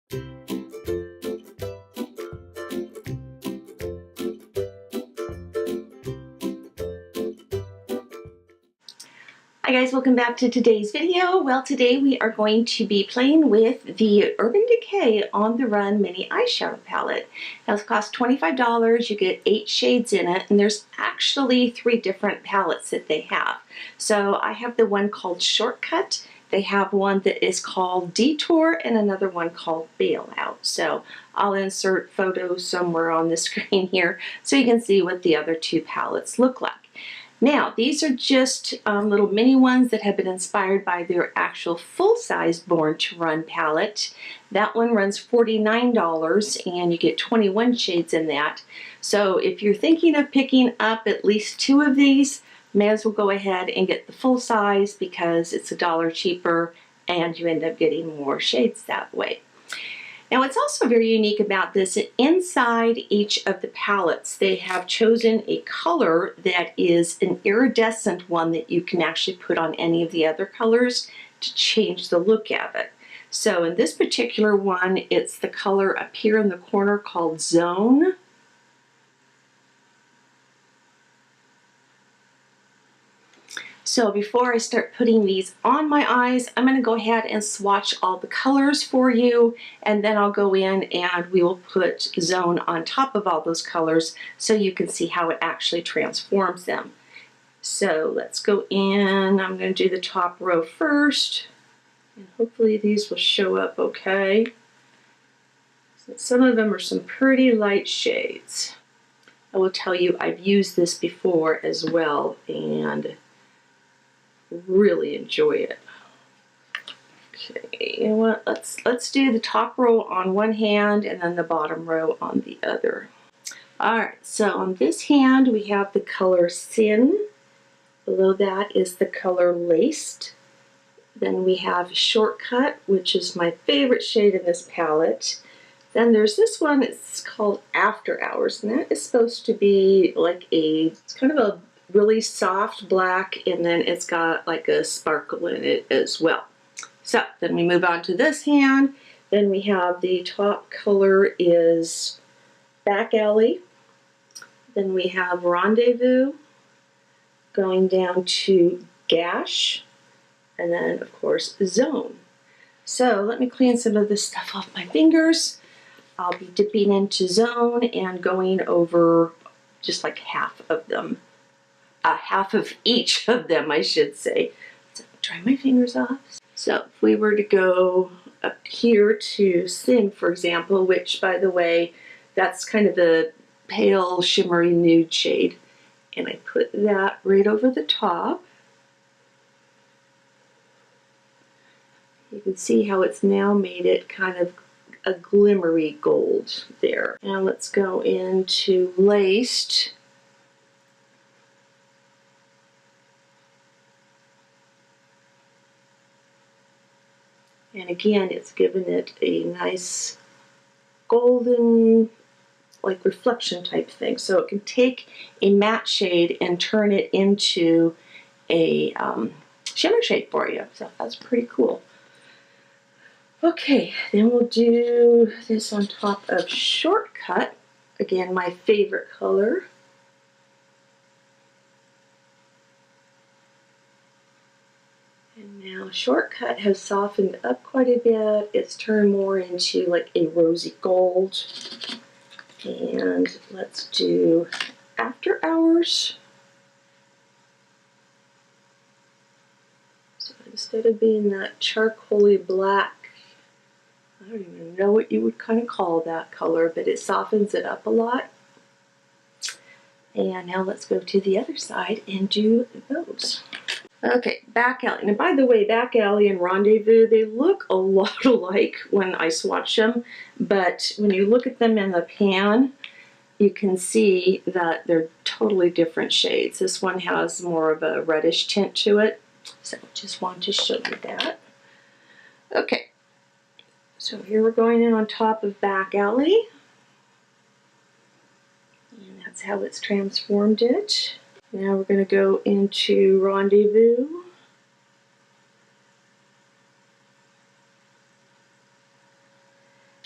Hi guys, welcome back to today's video. Well, today we are going to be playing with the Urban Decay On The Run Mini Eyeshadow Palette. Now, it costs $25. You get 8 shades in it, and there's actually 3 different palettes that they have. So I have the one called Shortcut. They have one that is called Detour and another one called Bailout. So I'll insert photos somewhere on the screen here so you can see what the other 2 palettes look like. Now, these are just little mini ones that have been inspired by their actual full-size Born to Run palette. That one runs $49 and you get 21 shades in that. So if you're thinking of picking up at least 2 of these, may as well go ahead and get the full size because it's $1 cheaper and you end up getting more shades that way. Now, what's also very unique about this, inside each of the palettes, they have chosen a color that is an iridescent one that you can actually put on any of the other colors to change the look of it. So in this particular one, it's the color up here in the corner called Zone. So before I start putting these on my eyes, I'm going to go ahead and swatch all the colors for you, and then I'll go in and we will put Zone on top of all those colors so you can see how it actually transforms them. So let's go in. I'm going to do the top row first, and hopefully these will show up okay. So some of them are some pretty light shades. I will tell you, I've used this before as well, and really enjoy it. Okay, you know what? Let's do the top row on one hand and then the bottom row on the other. Alright, so on this hand we have the color Sin. Below that is the color Laced. Then we have Shortcut, which is my favorite shade in this palette. Then there's this one, it's called After Hours, and that is supposed to be like it's kind of a really soft black, and then it's got like a sparkle in it as well. So then we move on to this hand. Then we have the top color is Back Alley. Then we have Rendezvous, going down to Gash, and then of course Zone. So let me clean some of this stuff off my fingers. I'll be dipping into Zone and going over just like half of them. Half of each of them, I should say. So dry my fingers off. So if we were to go up here to Sin, for example, which by the way, that's kind of a pale shimmery nude shade, and I put that right over the top. You can see how it's now made it kind of a glimmery gold there. Now let's go into Laced. And again, it's given it a nice golden, like reflection type thing. So it can take a matte shade and turn it into a shimmer shade for you. So that's pretty cool. Okay, then we'll do this on top of Shortcut. Again, my favorite color. And now Shortcut has softened up quite a bit. It's turned more into like a rosy gold. And let's do After Hours. So instead of being that charcoaly black, I don't even know what you would kind of call that color, but it softens it up a lot. And now let's go to the other side and do those. Okay, Back Alley. Now, by the way, Back Alley and Rendezvous, they look a lot alike when I swatch them, but when you look at them in the pan, you can see that they're totally different shades. This one has more of a reddish tint to it, so just want to show you that. Okay, so here we're going in on top of Back Alley, and that's how it's transformed it. Now we're going to go into Rendezvous.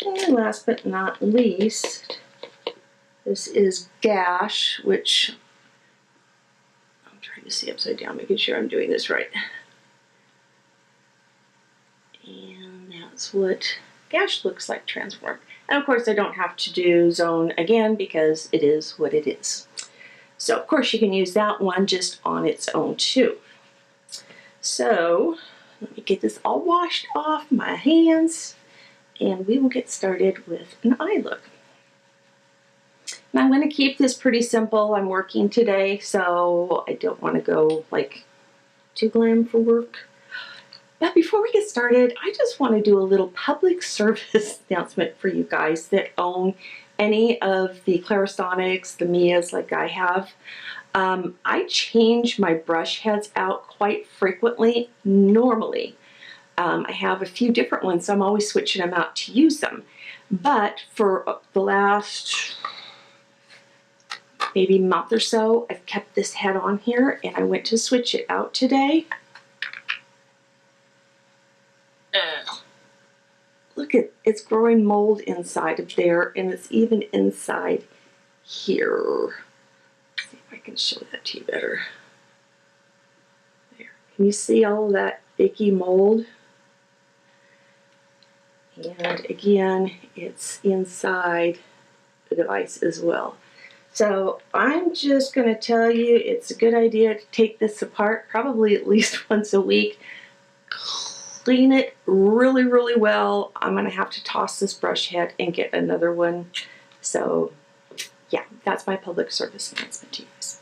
And last but not least, this is Gash, which I'm trying to see upside down, making sure I'm doing this right. And that's what Gash looks like transformed. And of course I don't have to do Zone again because it is what it is. So of course you can use that one just on its own too. So let me get this all washed off my hands and we will get started with an eye look. And I'm going to keep this pretty simple. I'm working today, so I don't want to go like too glam for work. But before we get started, I just want to do a little public service announcement for you guys that own any of the Clarisonics, the Mias like I have. I change my brush heads out quite frequently normally. I have a few different ones, so I'm always switching them out to use them. But for the last maybe month or so, I've kept this head on here, and I went to switch it out today. Look at it's growing mold inside of there, and it's even inside here. Let's see if I can show that to you better. There. Can you see all of that icky mold? And again, it's inside the device as well. So I'm just going to tell you it's a good idea to take this apart probably at least once a week. Clean it really, really well. I'm going to have to toss this brush head and get another one. So yeah, that's my public service announcement to you guys.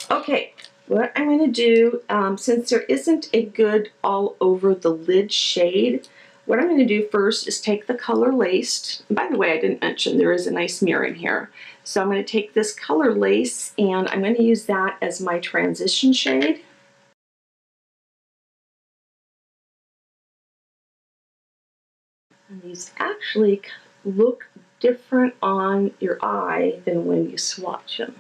Okay, what I'm going to do, since there isn't a good all over the lid shade, what I'm going to do first is take the color Laced. And by the way, I didn't mention there is a nice mirror in here. So I'm going to take this color Lace and I'm going to use that as my transition shade. And these actually look different on your eye than when you swatch them.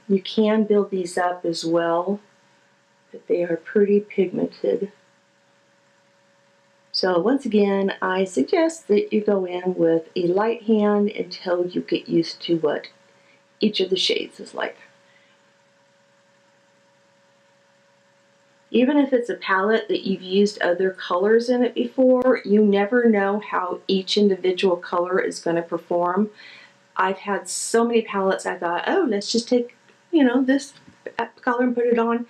You can build these up as well, but they are pretty pigmented. So once again, I suggest that you go in with a light hand until you get used to what each of the shades is like. Even if it's a palette that you've used other colors in it before, you never know how each individual color is going to perform. I've had so many palettes I thought, oh, let's just take, this color and put it on.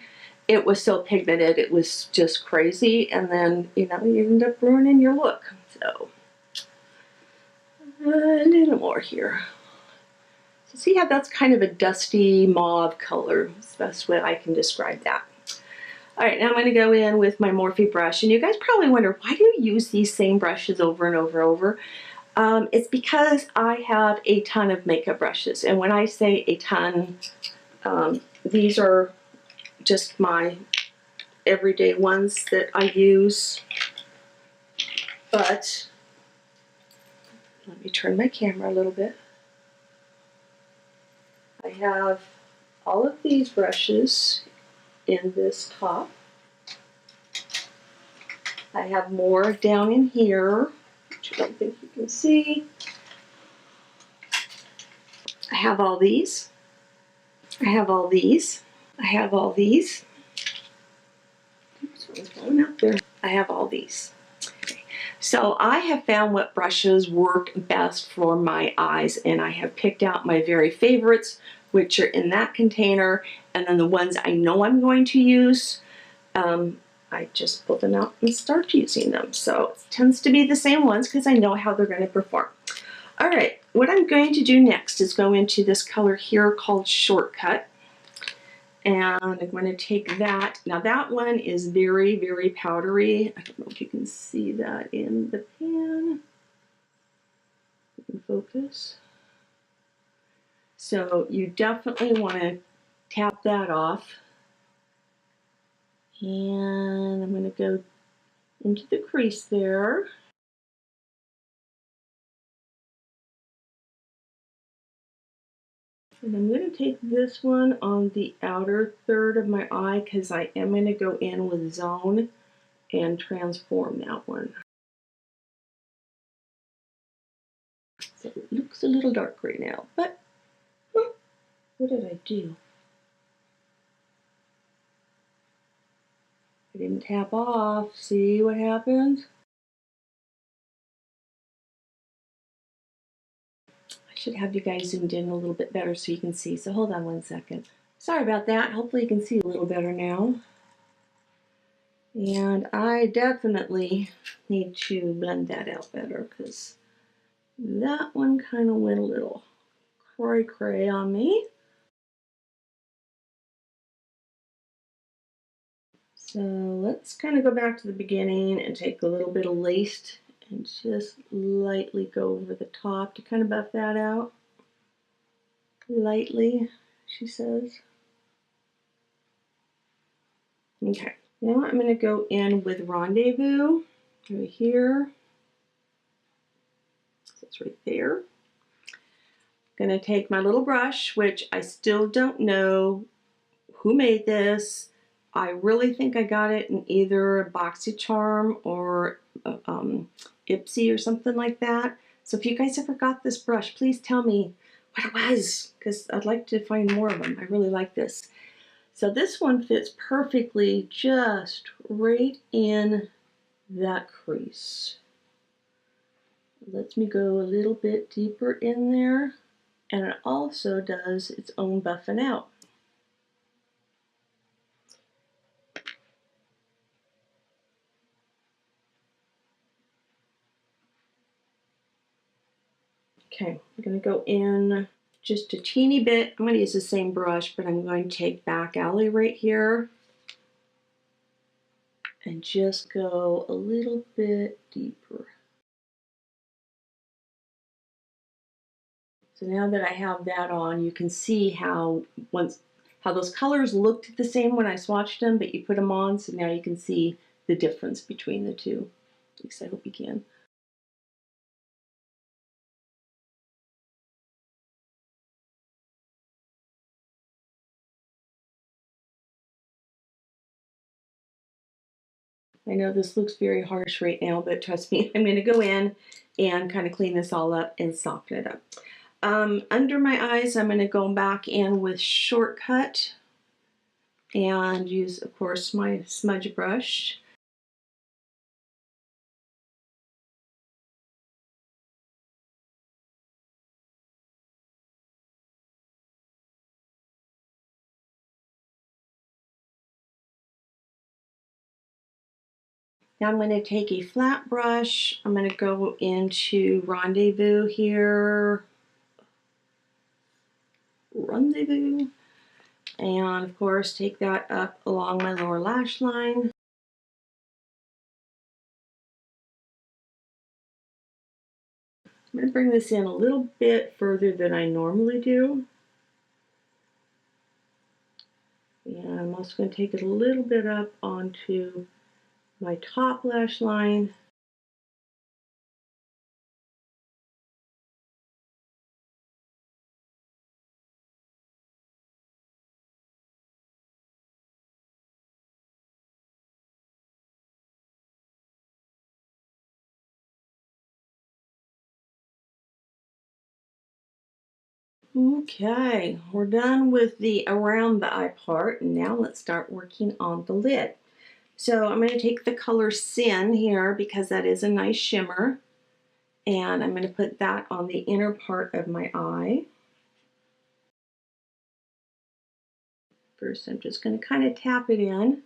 It was so pigmented, it was just crazy, and then, you end up ruining your look. So, a little more here. So see how that's kind of a dusty mauve color. That's the best way I can describe that. All right, now I'm going to go in with my Morphe brush, and you guys probably wonder, why do you use these same brushes over and over and over? It's because I have a ton of makeup brushes, and when I say a ton, these are just my everyday ones that I use. But let me turn my camera a little bit. I have all of these brushes in this top. I have more down in here, which I don't think you can see. I have all these. I have all these. I have all these. Oops, one's going out there. I have all these. Okay. So I have found what brushes work best for my eyes, and I have picked out my very favorites, which are in that container, and then the ones I know I'm going to use, I just pull them out and start using them. So it tends to be the same ones because I know how they're going to perform. All right, what I'm going to do next is go into this color here called Shortcut. And I'm going to take that. Now that one is very, very powdery. I don't know if you can see that in the pan. Focus. So you definitely want to tap that off. And I'm going to go into the crease there. And I'm going to take this one on the outer third of my eye because I am going to go in with Zone and transform that one. So it looks a little dark right now, but what did I do? I didn't tap off. See what happens? I should have you guys zoomed in a little bit better so you can see. So hold on one second. Sorry about that. Hopefully you can see a little better now. And I definitely need to blend that out better because that one kind of went a little cray-cray on me. So let's kind of go back to the beginning and take a little bit of lace and just lightly go over the top to kind of buff that out. Lightly, she says. Okay, now I'm going to go in with Rendezvous right here. It's right there. I'm going to take my little brush, which I still don't know who made this. I really think I got it in either BoxyCharm or Ipsy or something like that. So if you guys ever got this brush, please tell me what it was, because I'd like to find more of them. I really like this. So this one fits perfectly just right in that crease. It lets me go a little bit deeper in there, and it also does its own buffing out. Okay, I'm going to go in just a teeny bit. I'm going to use the same brush, but I'm going to take Back Alley right here and just go a little bit deeper. So now that I have that on, you can see how those colors looked the same when I swatched them, but you put them on, so now you can see the difference between the two. At least I hope you can. I know this looks very harsh right now, but trust me, I'm going to go in and kind of clean this all up and soften it up. Under my eyes, I'm going to go back in with Shortcut and use, of course, my smudge brush. Now I'm going to take a flat brush. I'm going to go into Rendezvous here. Rendezvous. And of course, take that up along my lower lash line. I'm going to bring this in a little bit further than I normally do. And I'm also going to take it a little bit up onto my top lash line. Okay, we're done with the around the eye part, and now let's start working on the lid. So I'm going to take the color Sin here because that is a nice shimmer, and I'm going to put that on the inner part of my eye. First, I'm just going to kind of tap it in.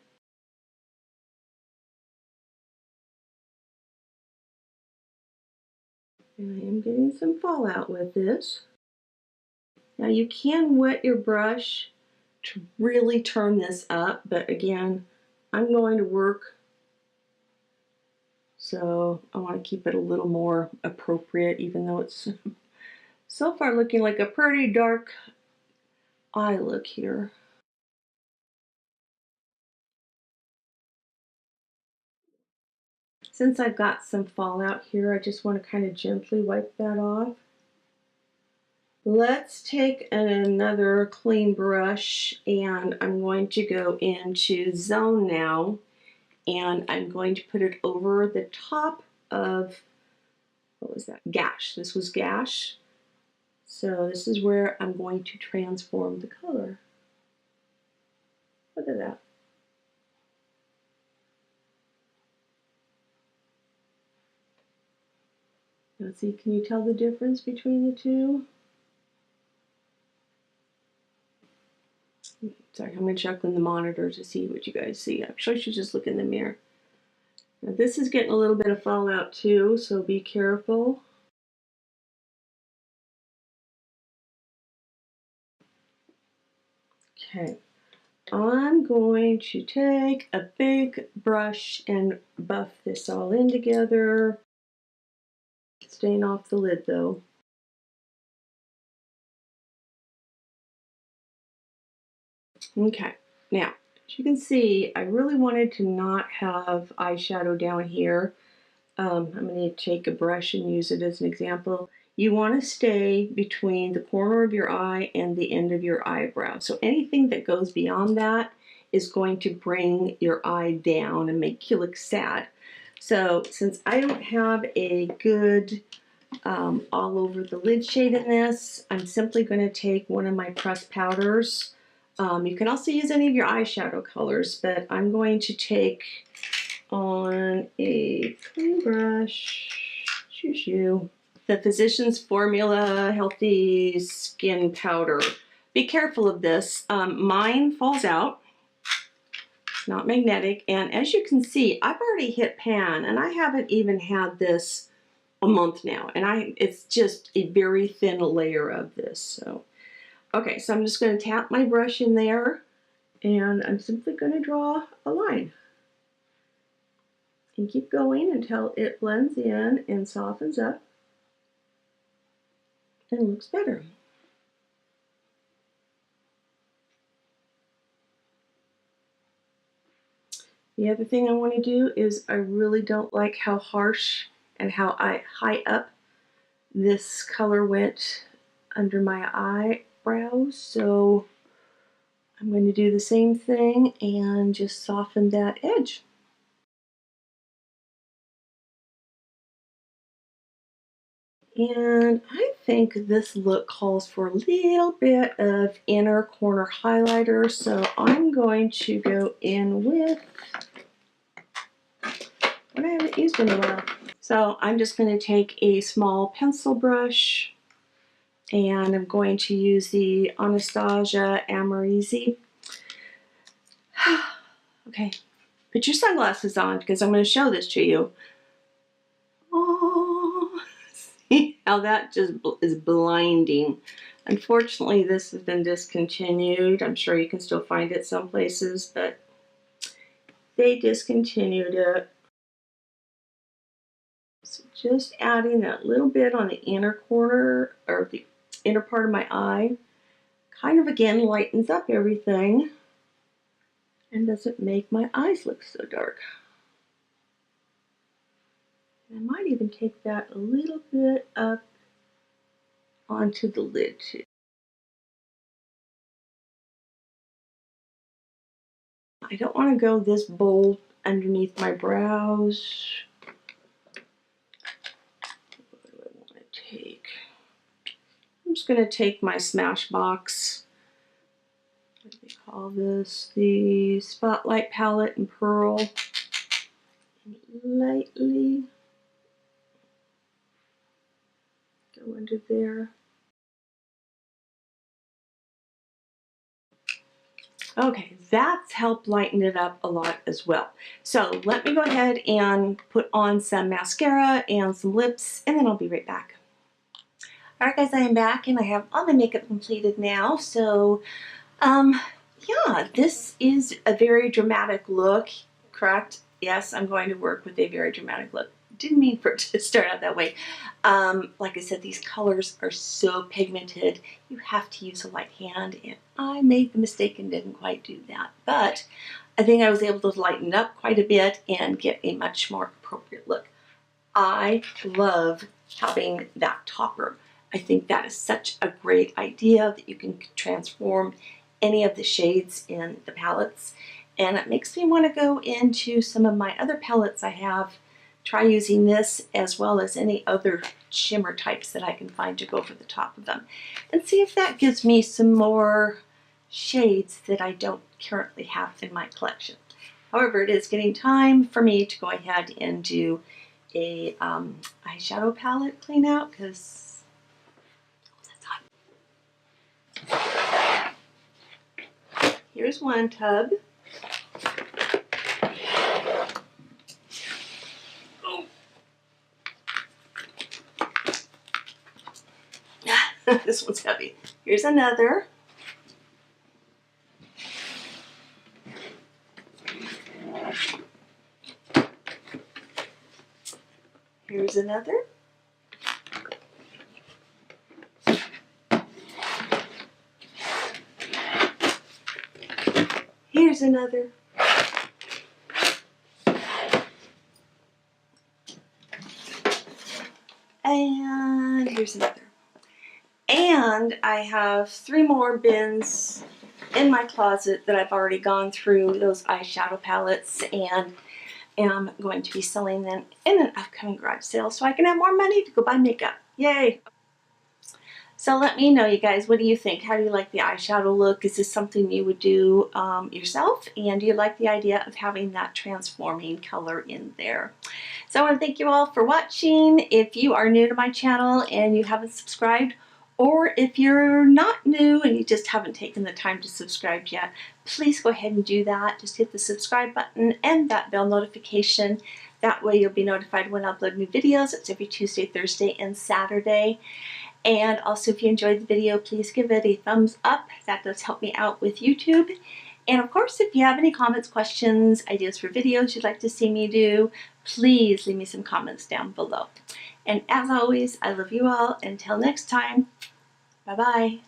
And I am getting some fallout with this. Now you can wet your brush to really turn this up, but again, I'm going to work, so I want to keep it a little more appropriate, even though it's so far looking like a pretty dark eye look here. Since I've got some fallout here, I just want to kind of gently wipe that off. Let's take another clean brush, and I'm going to go into Zone now and I'm going to put it over the top of, what was that? Gash. This was Gash. So this is where I'm going to transform the color. Look at that. Now see, can you tell the difference between the two? Sorry, I'm going to check on the monitor to see what you guys see. Actually, I should just look in the mirror. Now this is getting a little bit of fallout too, so be careful. Okay, I'm going to take a big brush and buff this all in together. Staying off the lid though. Okay, now as you can see, I really wanted to not have eyeshadow down here. I'm going to take a brush and use it as an example. You want to stay between the corner of your eye and the end of your eyebrow. So anything that goes beyond that is going to bring your eye down and make you look sad. So since I don't have a good all over the lid shade in this, I'm simply going to take one of my pressed powders. You can also use any of your eyeshadow colors, but I'm going to take on a clean brush, the Physicians Formula Healthy Skin Powder. Be careful of this. Mine falls out, not magnetic, and as you can see, I've already hit pan, and I haven't even had this a month now, and it's just a very thin layer of this. So, okay, so I'm just going to tap my brush in there, and I'm simply going to draw a line. And keep going until it blends in and softens up and looks better. The other thing I want to do is I really don't like how harsh and how high up this color went under my eyebrows, so I'm going to do the same thing and just soften that edge. And I think this look calls for a little bit of inner corner highlighter, so I'm going to go in with what I haven't used in a while. So I'm just going to take a small pencil brush, and I'm going to use the Anastasia Amorisi. Okay, put your sunglasses on because I'm going to show this to you. Oh, see how that just is blinding. Unfortunately, this has been discontinued. I'm sure you can still find it some places, but they discontinued it. So just adding that little bit on the inner corner, or the inner part of my eye, kind of again lightens up everything and doesn't make my eyes look so dark. And I might even take that a little bit up onto the lid too. I don't want to go this bold underneath my brows. What do I want to take? I'm just going to take my Smashbox, what do they call this? The Spotlight Palette in Pearl, and lightly go under there. Okay, that's helped lighten it up a lot as well. So let me go ahead and put on some mascara and some lips, and then I'll be right back. Alright guys, I am back and I have all my makeup completed now. So, yeah, this is a very dramatic look, correct? Yes, I'm going to work with a very dramatic look. Didn't mean for it to start out that way. Like I said, these colors are so pigmented, you have to use a light hand, and I made the mistake and didn't quite do that. But I think I was able to lighten it up quite a bit and get a much more appropriate look. I love having that topper. I think that is such a great idea that you can transform any of the shades in the palettes. And it makes me want to go into some of my other palettes I have, try using this as well as any other shimmer types that I can find to go over the top of them, and see if that gives me some more shades that I don't currently have in my collection. However, it is getting time for me to go ahead and do a eyeshadow palette clean out, because that's hot. Here's one tub. Oh. This one's heavy. Here's another. Here's another. Here's another. And here's another. And I have 3 more bins in my closet that I've already gone through, those eyeshadow palettes, and am going to be selling them in an upcoming garage sale so I can have more money to go buy makeup. Yay! So let me know, you guys, what do you think? How do you like the eyeshadow look? Is this something you would do yourself? And do you like the idea of having that transforming color in there? So I want to thank you all for watching. If you are new to my channel and you haven't subscribed, or if you're not new and you just haven't taken the time to subscribe yet, please go ahead and do that. Just hit the subscribe button and that bell notification. That way you'll be notified when I upload new videos. It's every Tuesday, Thursday, and Saturday. And also, if you enjoyed the video, please give it a thumbs up. That does help me out with YouTube. And of course, if you have any comments, questions, ideas for videos you'd like to see me do, please leave me some comments down below. And as always, I love you all. Until next time, bye-bye.